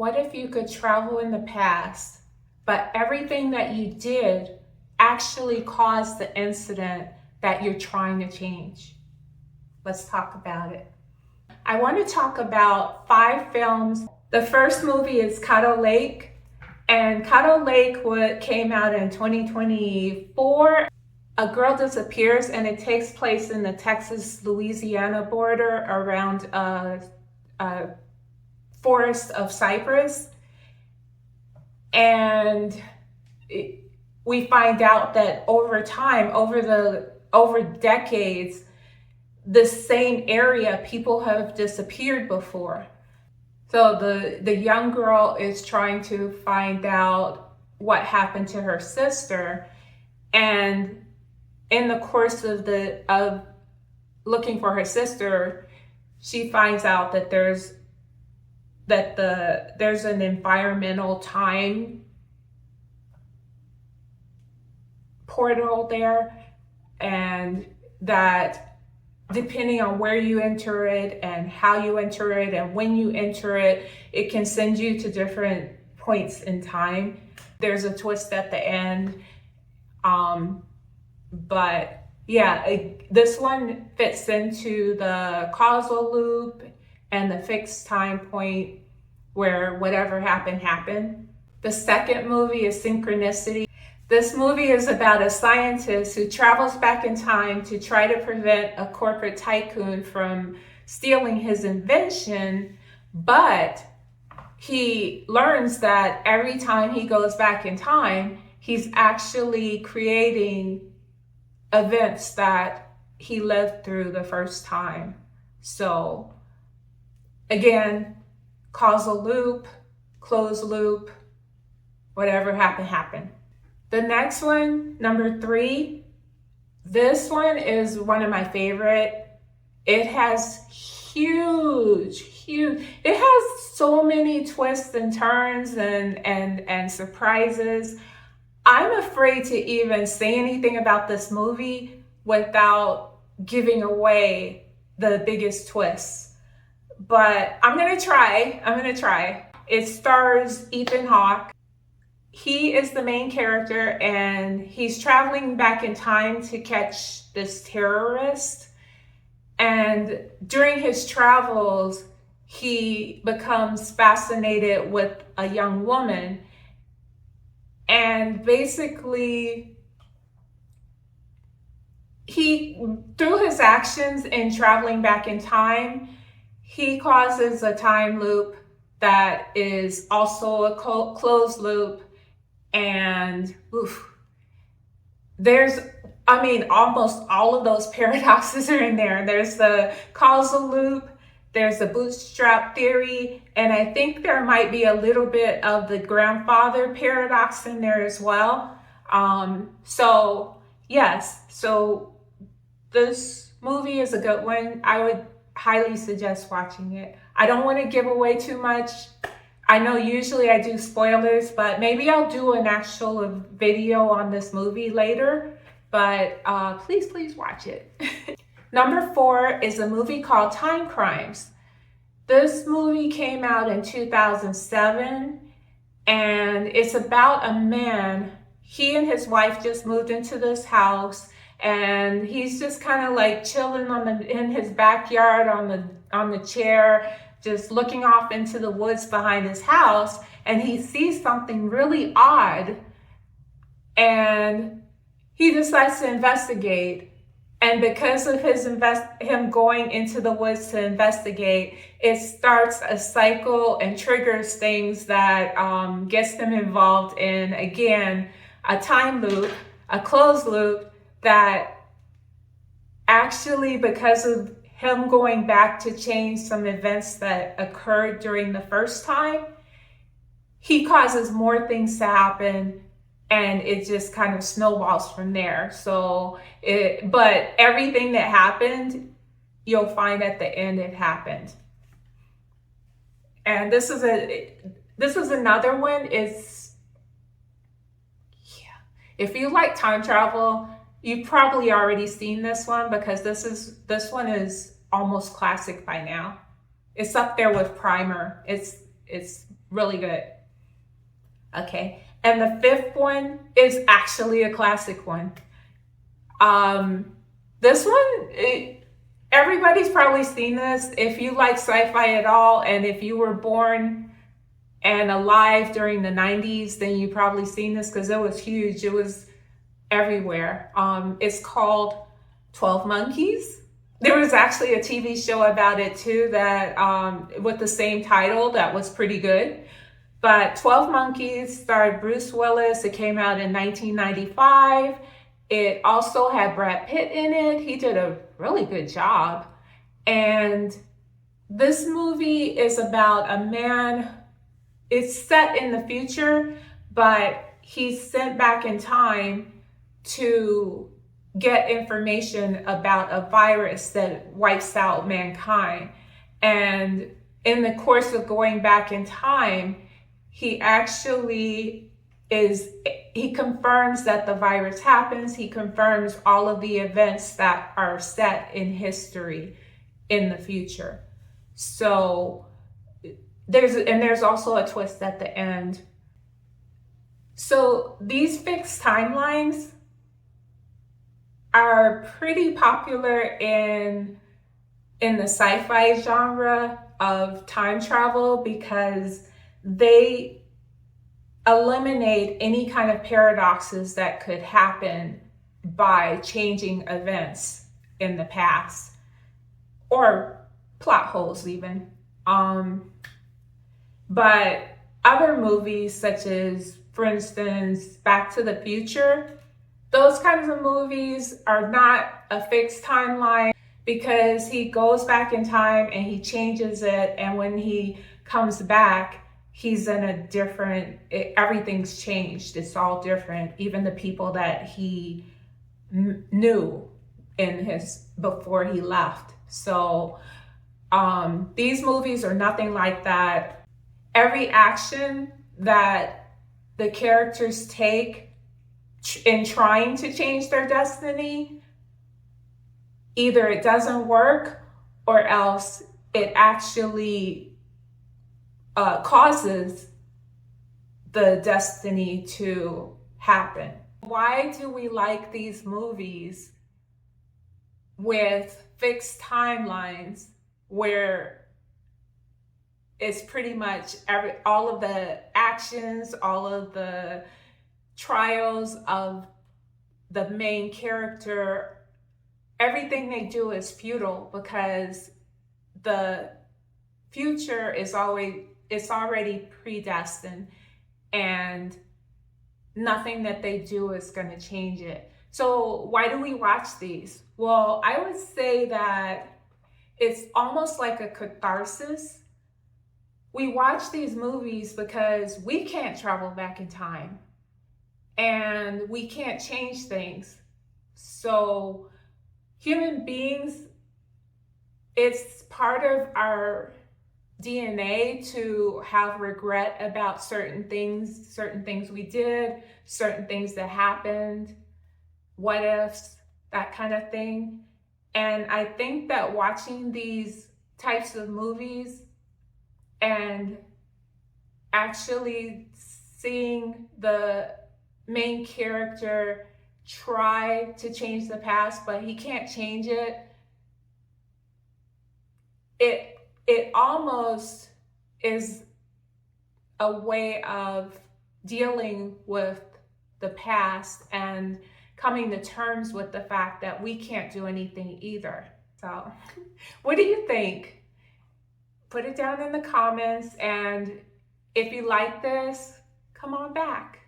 What if you could travel in the past, but everything that you did actually caused the incident that you're trying to change? Let's talk about it. I want to talk about 5 films. The first movie is Caddo Lake, and Caddo Lake came out in 2024. A girl disappears, and it takes place in the Texas-Louisiana border around a forest of cypress. And we find out that over time, over decades, the same area, people have disappeared before. So the young girl is trying to find out what happened to her sister, and in the course of looking for her sister, she finds out that there's an environmental time portal there, and that depending on where you enter it and how you enter it and when you enter it, it can send you to different points in time. There's a twist at the end. But yeah, this one fits into the causal loop and the fixed time point where whatever happened, happened. The second movie is Synchronicity. This movie is about a scientist who travels back in time to try to prevent a corporate tycoon from stealing his invention, but he learns that every time he goes back in time, he's actually creating events that he lived through the first time. So again, causal loop, closed loop, whatever happened, happened. The next one, number 3, this one is one of my favorite. It has huge, it has so many twists and turns and surprises. I'm afraid to even say anything about this movie without giving away the biggest twists. But I'm gonna try. It stars Ethan Hawke. He is the main character, and he's traveling back in time to catch this terrorist. And during his travels, he becomes fascinated with a young woman. And basically, through his actions in traveling back in time, he causes a time loop that is also a closed loop. And almost all of those paradoxes are in there. There's the causal loop, there's the bootstrap theory, and I think there might be a little bit of the grandfather paradox in there as well. So this movie is a good one. I would highly suggest watching it. I don't want to give away too much. I know usually I do spoilers, but maybe I'll do an actual video on this movie later. But please watch it. Number 4 is a movie called Time Crimes. This movie came out in 2007, and it's about a man. He and his wife just moved into this house, and he's just kind of like chilling in his backyard on the chair, just looking off into the woods behind his house, and he sees something really odd, and he decides to investigate. And because of him going into the woods to investigate, it starts a cycle and triggers things that gets them involved in, again, a time loop, a closed loop that actually, because of him going back to change some events that occurred during the first time, he causes more things to happen, and it just kind of snowballs from there. But everything that happened, you'll find at the end it happened. And this is another one. If you like time travel, you've probably already seen this one, because this one is almost classic by now. It's up there with Primer. It's really good. Okay. And the fifth one is actually a classic one. This one, everybody's probably seen this. If you like sci-fi at all, and if you were born and alive during the 90s, then you've probably seen this because it was huge. It was everywhere. It's called 12 Monkeys. There was actually a TV show about it too that with the same title that was pretty good. But 12 Monkeys starred Bruce Willis. It came out in 1995. It also had Brad Pitt in it. He did a really good job. And this movie is about a man. It's set in the future, but he's sent back in time to get information about a virus that wipes out mankind. And in the course of going back in time, he confirms that the virus happens. He confirms all of the events that are set in history in the future. So there's also a twist at the end. So these fixed timelines are pretty popular in the sci-fi genre of time travel because they eliminate any kind of paradoxes that could happen by changing events in the past or plot holes even. But other movies such as, for instance, Back to the Future, those kinds of movies are not a fixed timeline because he goes back in time and he changes it, and when he comes back, he's in a different, everything's changed. It's all different. Even the people that he knew before he left. So these movies are nothing like that. Every action that the characters take in trying to change their destiny, either it doesn't work or else it actually causes the destiny to happen. Why do we like these movies with fixed timelines where it's pretty much all of the actions, all of the trials of the main character, everything they do is futile because the future is already predestined and nothing that they do is going to change it. So why do we watch these? Well, I would say that it's almost like a catharsis. We watch these movies because we can't travel back in time and we can't change things. So human beings, it's part of our DNA to have regret about certain things we did, certain things that happened, what ifs, that kind of thing. And I think that watching these types of movies and actually seeing the main character try to change the past, but he can't change it, it almost is a way of dealing with the past and coming to terms with the fact that we can't do anything either. So, what do you think? Put it down in the comments, and if you like this, come on back.